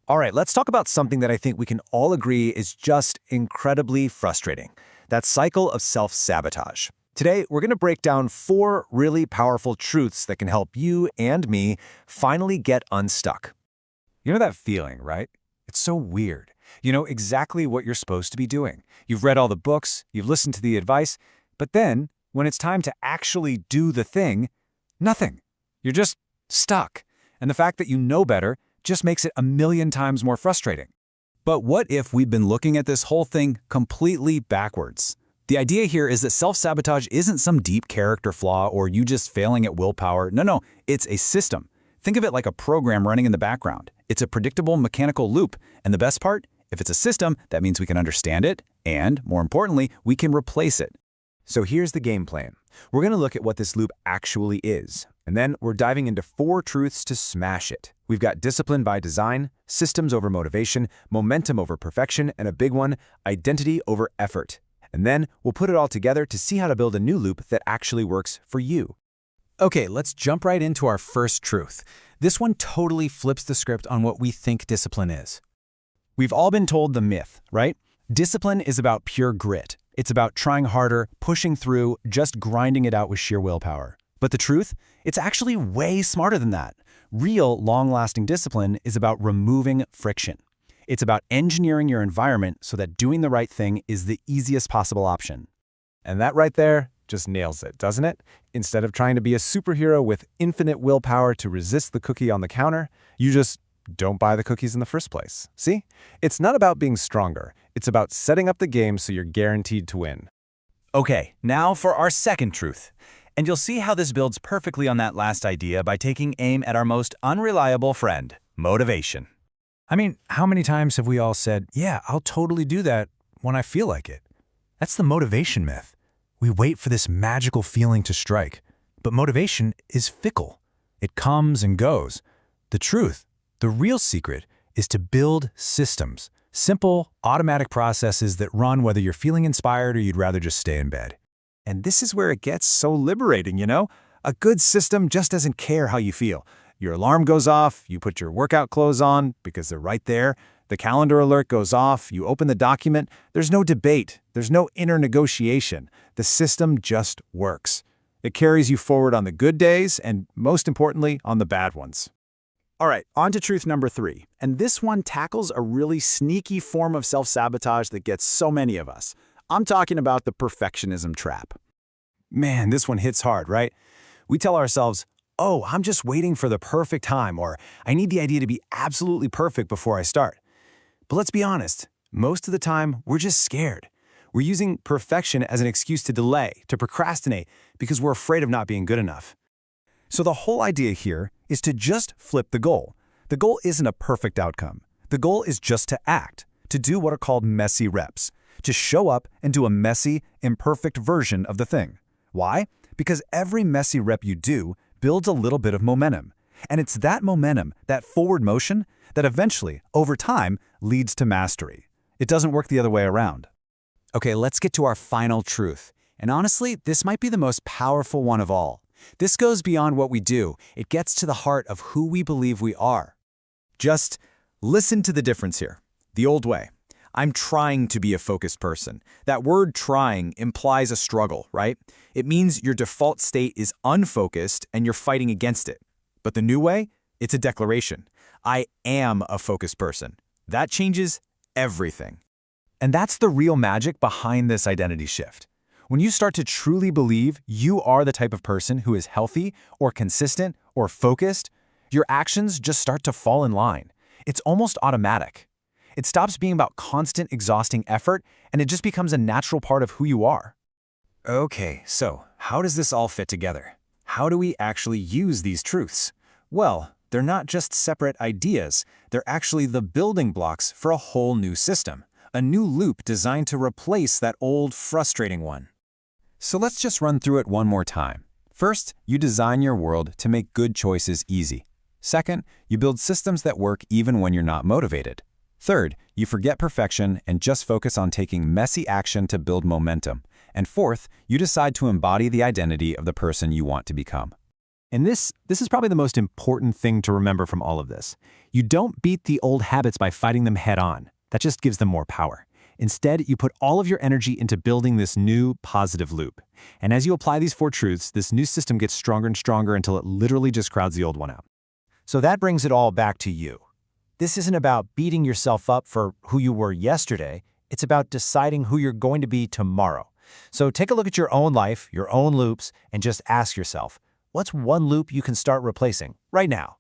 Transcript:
All right, let's talk about something that I think we can all agree is just incredibly frustrating. That cycle of self-sabotage. Today, we're going to break down 4 really powerful truths that can help you and me finally get unstuck. You know that feeling, right? It's so weird. You know exactly what you're supposed to be doing. You've read all the books, you've listened to the advice, but then, when it's time to actually do the thing, nothing. You're just stuck. And the fact that you know better just makes it a million times more frustrating. But what if we've been looking at this whole thing completely backwards? The idea here is that self-sabotage isn't some deep character flaw or you just failing at willpower. No, it's a system. Think of it like a program running in the background. It's a predictable mechanical loop. And the best part? If it's a system, that means we can understand it, and, more importantly, we can replace it. So here's the game plan. We're going to look at what this loop actually is, and then we're diving into 4 truths to smash it. We've got discipline by design, systems over motivation, momentum over perfection, and a big one, identity over effort. And then we'll put it all together to see how to build a new loop that actually works for you. Okay, let's jump right into our first truth. This one totally flips the script on what we think discipline is. We've all been told the myth, right? Discipline is about pure grit. It's about trying harder, pushing through, just grinding it out with sheer willpower. But the truth? It's actually way smarter than that. Real, long-lasting discipline is about removing friction. It's about engineering your environment so that doing the right thing is the easiest possible option. And that right there just nails it, doesn't it? Instead of trying to be a superhero with infinite willpower to resist the cookie on the counter, you just don't buy the cookies in the first place. See? It's not about being stronger. It's about setting up the game so you're guaranteed to win. Okay, now for our second truth. And you'll see how this builds perfectly on that last idea by taking aim at our most unreliable friend, motivation. I mean, how many times have we all said, yeah, I'll totally do that when I feel like it? That's the motivation myth. We wait for this magical feeling to strike. But motivation is fickle. It comes and goes. The truth, the real secret, is to build systems. Simple, automatic processes that run whether you're feeling inspired or you'd rather just stay in bed. And this is where it gets so liberating, you know? A good system just doesn't care how you feel. Your alarm goes off, you put your workout clothes on because they're right there. The calendar alert goes off, you open the document. There's no debate. There's no inner negotiation. The system just works. It carries you forward on the good days and, most importantly, on the bad ones. All right, on to truth number 3. And this one tackles a really sneaky form of self-sabotage that gets so many of us. I'm talking about the perfectionism trap. Man, this one hits hard, right? We tell ourselves, oh, I'm just waiting for the perfect time, or I need the idea to be absolutely perfect before I start. But let's be honest, most of the time, we're just scared. We're using perfection as an excuse to delay, to procrastinate, because we're afraid of not being good enough. So the whole idea here is to just flip the goal. The goal isn't a perfect outcome. The goal is just to act, to do what are called messy reps, to show up and do a messy, imperfect version of the thing. Why? Because every messy rep you do builds a little bit of momentum. And it's that momentum, that forward motion, that eventually, over time, leads to mastery. It doesn't work the other way around. Okay, let's get to our final truth. And honestly, this might be the most powerful one of all. This goes beyond what we do. It gets to the heart of who we believe we are. Just listen to the difference here. The old way. I'm trying to be a focused person. That word trying implies a struggle, right? It means your default state is unfocused and you're fighting against it. But the new way? It's a declaration. I am a focused person. That changes everything. And that's the real magic behind this identity shift. When you start to truly believe you are the type of person who is healthy or consistent or focused, your actions just start to fall in line. It's almost automatic. It stops being about constant, exhausting effort, and it just becomes a natural part of who you are. Okay, so how does this all fit together? How do we actually use these truths? Well, they're not just separate ideas. They're actually the building blocks for a whole new system, a new loop designed to replace that old, frustrating one. So let's just run through it one more time. First, you design your world to make good choices easy. Second, you build systems that work even when you're not motivated. Third, you forget perfection and just focus on taking messy action to build momentum. And fourth, you decide to embody the identity of the person you want to become. And this is probably the most important thing to remember from all of this. You don't beat the old habits by fighting them head on. That just gives them more power. Instead, you put all of your energy into building this new positive loop. And as you apply these 4 truths, this new system gets stronger and stronger until it literally just crowds the old one out. So that brings it all back to you. This isn't about beating yourself up for who you were yesterday. It's about deciding who you're going to be tomorrow. So take a look at your own life, your own loops, and just ask yourself, what's one loop you can start replacing right now?